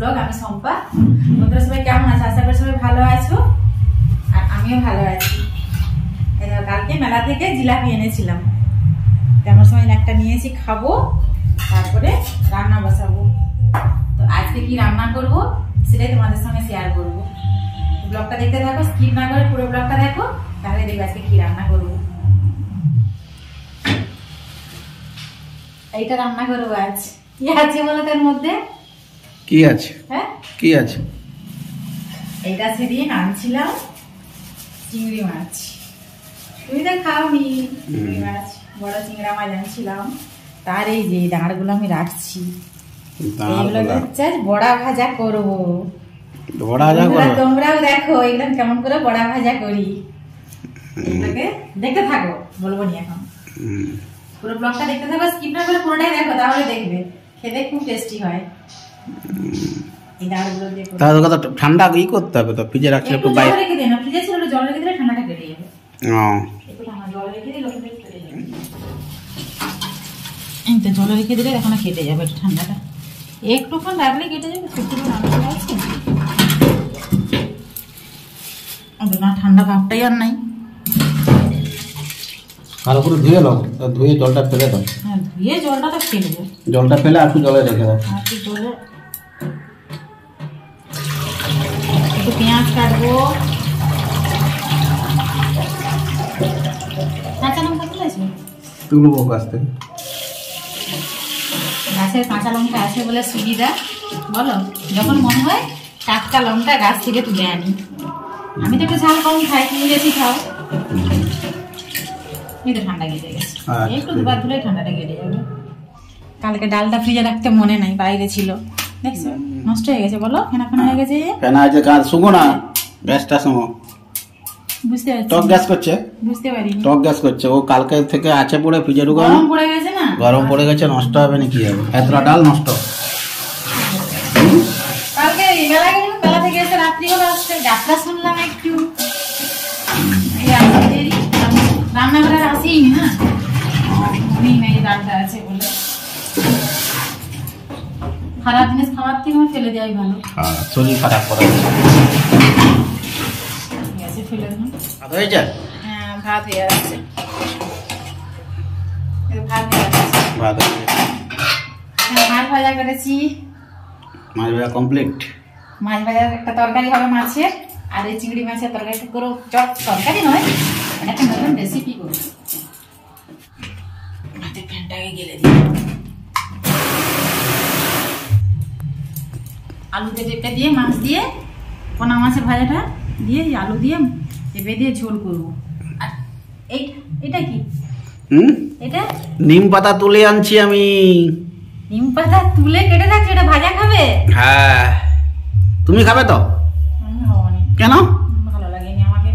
Blog. আমি সম্পা। বন্ধুরা সবাই কেমন আছো? আশা করি সবাই ভালো আছো, আর আমিও ভালো আছি। কালকে মেলা থেকে জিলাপি এনেছিলাম, তেমন সময় একটা নিয়েছি, খাবো, তারপরে রান্না বসাবো। তো আজকে কি রান্না করব সেটাই তোমাদের সঙ্গে শেয়ার করবো। ব্লগটা দেখতে থাকো, স্কিপ না করে পুরো ব্লগটা দেখো, তাহলে দেখবে আজকে কি রান্না করবো। এইটা রান্না করবো আজ। কি আছে বলো তার মধ্যে? কি আছে? হ্যাঁ, কি আছে? এইটা সেদিন আনছিলাম চিংড়ি মাছ, তুমি তো খাওনি। চিংড়ি মাছ, বড় চিংড়া মাছ আনছিলাম, তার এই যে দাঁড়গুলো আমি রাখছি। এইগুলো হচ্ছে বড়া ভাজা করবো। তোমরাও দেখো এগুলো কেমন করে বড়া ভাজা করি। এগুলোকে দেখতে থাকো, বলবো নি এখন। পুরো ব্লগটা দেখতে থাকো, স্কিপ না করে পুরোটাই দেখো, তাহলে দেখবে খেতে খুব টেস্টি হয়। এই দাঁড়গুলো দিয়ে তাহলে কথা ঠান্ডা ই করতে হবে তো, ফ্রিজে রাখলে একটু বাইরে রেখে দেন। ফ্রিজে ছিল জল রেখে দিলে ঠান্ডাটা কেটে যাবে। একটু ঠান্ডা জল রেখে দিলে কেটে যাবে। এই তো জল রেখে দিলে এখন কেটে যাবে ঠান্ডাটা। একটুক্ষণ রাখলে কেটে যাবে। শুক্তো রান্না আছে না, ঠান্ডা ভাবটাই আর নাই। ভালো করে ধুয়ে নাও, ধুয়ে জলটা ফেলে দাও। হ্যাঁ, ধুয়ে জলটা তো ফেলবো। জলটা ফেলে একটু জলে রেখে দাও। একটু জলে একটু পেঁয়াজ কাটবো, কাঁচা লঙ্কা তুলেছি, তুলবো গাছ থেকে। গাছের কাঁচা লঙ্কা আছে বলে সুবিধা, বলো। যখন মনে হয় টাটকা লঙ্কা গাছ থেকে তুলে আনি। আমি তো একটু ঝাল কম খাই, তুমি বেশি খাও। এই তো ঠান্ডা কেটে গেছে, একটু দুবার ধুলে ঠান্ডাটা কেটে যাবে। কালকে ডালটা ফ্রিজে রাখতে মনে নাই, বাইরে ছিল, দেখছো নষ্ট হয়ে গেছে। বলো ফেনা ফেনা হয়ে গেছে। ফেনা আছে, কাজ শুকো না, গ্যাসটা শুকো। বুঝতে পারছি, টক গ্যাস করছে, বুঝতে পারিনি। টক গ্যাস করছে। ও কালকে থেকে আছে পড়ে ফ্রিজে ঢুকানো, গরম পড়ে গেছে না, গরম পড়ে গেছে, নষ্ট হবে না কি হবে? এতটা ডাল নষ্ট। কালকে মেলা গেলাম, মেলা থেকে এসে রাত্রি হলো, আসতে যাত্রা শুনলাম একটু। রান্নাঘরে আসেই না, এই ডালটা আছে বলে। খারাপ জিনিস খাওয়ার থেকে ফেলে দেওয়াই ভালো। শরীর খারাপ করে। ফেলে দিন। ভাত হয়েছে? হ্যাঁ, ভাত হয়ে যাচ্ছে। ভাত হয়ে যাচ্ছে। ভাত হয়েছে। মাছ ভাজা করেছি। মাছ ভাজা কমপ্লিট। মাছ ভাজার একটা তরকারি হবে মাছের, আর এই চিংড়ি মাছের তরকারিটা করো। চট তরকারি নয়, একটা নতুন রেসিপি করো। ভাতের ফ্যানটাকে গেলে দিই। আলুতে পেঁপে দিয়ে, মাছ দিয়ে, পোনা মাছের ভাজাটা দিয়ে, আলু দিয়ে পেঁপে দিয়ে ঝোল করবো। আর এটা কি? এটা নিম পাতা তুলে আনছি আমি। নিম পাতা তুলে কেটে রাখছি, এটা ভাজা খাবে? হ্যাঁ, তুমি খাবে তো? কেন? ভালো লাগেনি আমাকে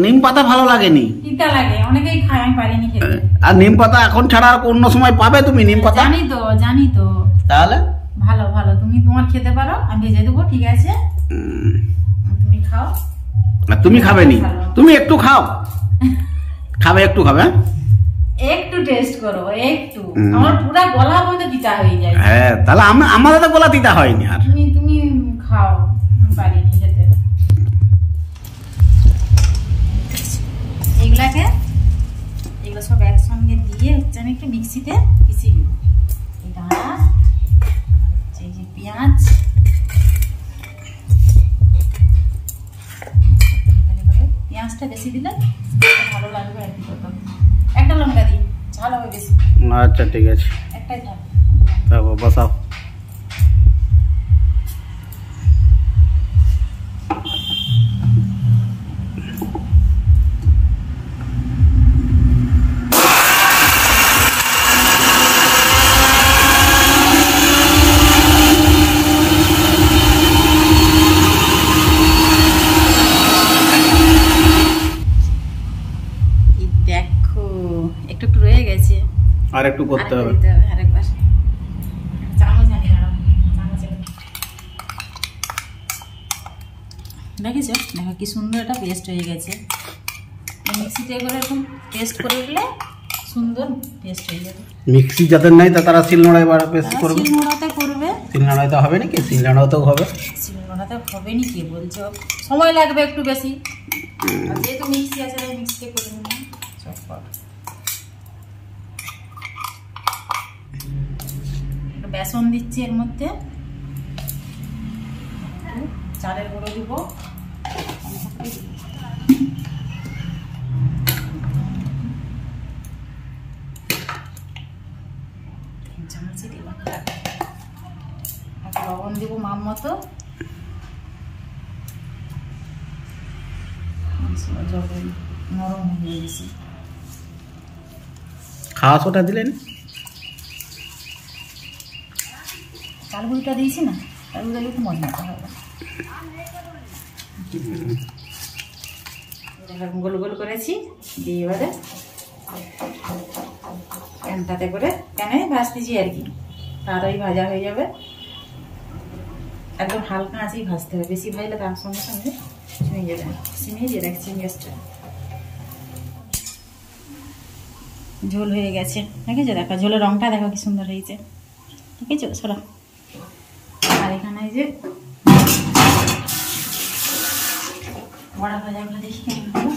নিম পাতা ভালো লাগেনি? তিতা লাগে, অনেকেই খায়, আমি পারিনি খেতে। আর নিম পাতা এখন ছাড়া আর অন্য সময় পাবে তুমি নিম পাতা? জানি তো। তাহলে ভালো ভালো, তুমি তোমার খেতে পারো, আমি ভেজে দেবো, ঠিক আছে? তুমি খাও। তুমি খাবে নি? তুমি একটু খাও, খাবে একটু, খাবে একটু টেস্ট করো, একটু। আমার পুরো গলা বলতে দিতে হয়ে যায়। হ্যাঁ, তাহলে আমাদের তো গলা দিতে হয়নি। আর তুমি খাও, আমি পারিনি খেতে। এগুলো সব একসঙ্গে দিয়ে হচ্ছে আমি একটু মিক্সিতে পিষিয়ে দেবো। এটা এই যে পেঁয়াজ, পেঁয়াজটা বেশি দিলে ভালো লাগবে আর কি। একটা লঙ্কা দিই, ঝাল হবে বেশি। আচ্ছা ঠিক আছে, একটাই ঝাল। তারপর বসাও। আর একটু করতে হবে। আরেকবার চামচ আনি, দেখেছো? দেখো কি সুন্দর এটা পেস্ট হয়ে গেছে। মিক্সিতে করে এরকম পেস্ট করে দিলে সুন্দর পেস্ট হয়ে যাবে। মিক্সি যাদের নাই তারা শিলনোড়ায় পেস্ট করবে। শিলনোড়াতে করবে। শিলনোড়ায় তো হবে নাকি? শিলনোড়াতেও হবে। শিলনোড়াতে হবে নি, কি বলছো? সময় লাগবে একটু বেশি। আর যেহেতু মিক্সি আছে তাই মিক্সিতে করে নেব চটপট। একটু বেসন দিচ্ছি এর মধ্যে, চালের গুঁড়ো দিব, লবণ দিব মাপ মতো, নরম হয়ে গেছে। খাওয়া সোটা দিলেন? চালগুলিটা দিয়েছি না, চালগুলো একটু মজমাতে হবে। গোল গোল করেছি দিয়ে এবারে প্যানটাতে করে প্যানে ভাজতেছি আর কি, তাড়াতাড়ি ভাজা হয়ে যাবে। একদম হালকা আঁচেই ভাজতে হবে, বেশি ভাজলে তার সঙ্গে সঙ্গে ছুঁয়ে যাবে। সিমিয়ে দিয়ে রাখছি গ্যাসটা। ঝোল হয়ে গেছে, দেখেছো? দেখো ঝোলের রংটা দেখো কি সুন্দর হয়েছে, ঠিক আছে? সরা। আর এখানে যে বড়া ভাজাগুলো দেখি কেমন হলো।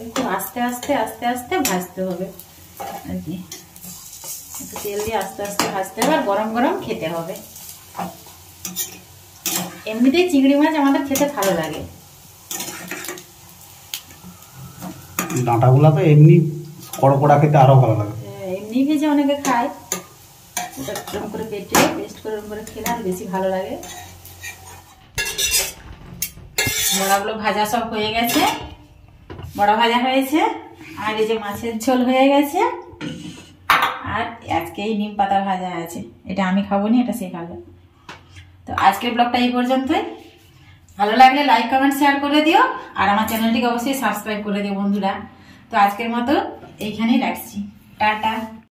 একটু আস্তে আস্তে আস্তে আস্তে ভাজতে হবে আর কি, একটু তেল দিয়ে আস্তে আস্তে ভাজতে হবে। আর গরম গরম খেতে হবে। এমনিতেই চিংড়ি মাছ আমাদের খেতে ভালো লাগে। ডাঁটাগুলা তো এমনি কড়কড়া খেতে আরো ভালো লাগে। এমনি ভেজে অনেকে খায়, ওটা এরকম করে কেটে পেস্ট করে এরকম করে খেলে আর বেশি ভালো লাগে। বড়াগুলো ভাজা সব হয়ে গেছে, বড়া ভাজা হয়েছে, আর এই যে মাছের ঝোল হয়ে গেছে, আর আজকে এই নিম পাতা ভাজা আছে। এটা আমি খাবো নি, এটা সে খাবে। তো আজকের ব্লগটা এই পর্যন্তই। ভালো লাগলে লাইক কমেন্ট শেয়ার করে দিও, আর আমার চ্যানেলটিকে অবশ্যই সাবস্ক্রাইব করে দিও বন্ধুরা। তো আজকের মতো এইখানেই রাখছি, টাটা।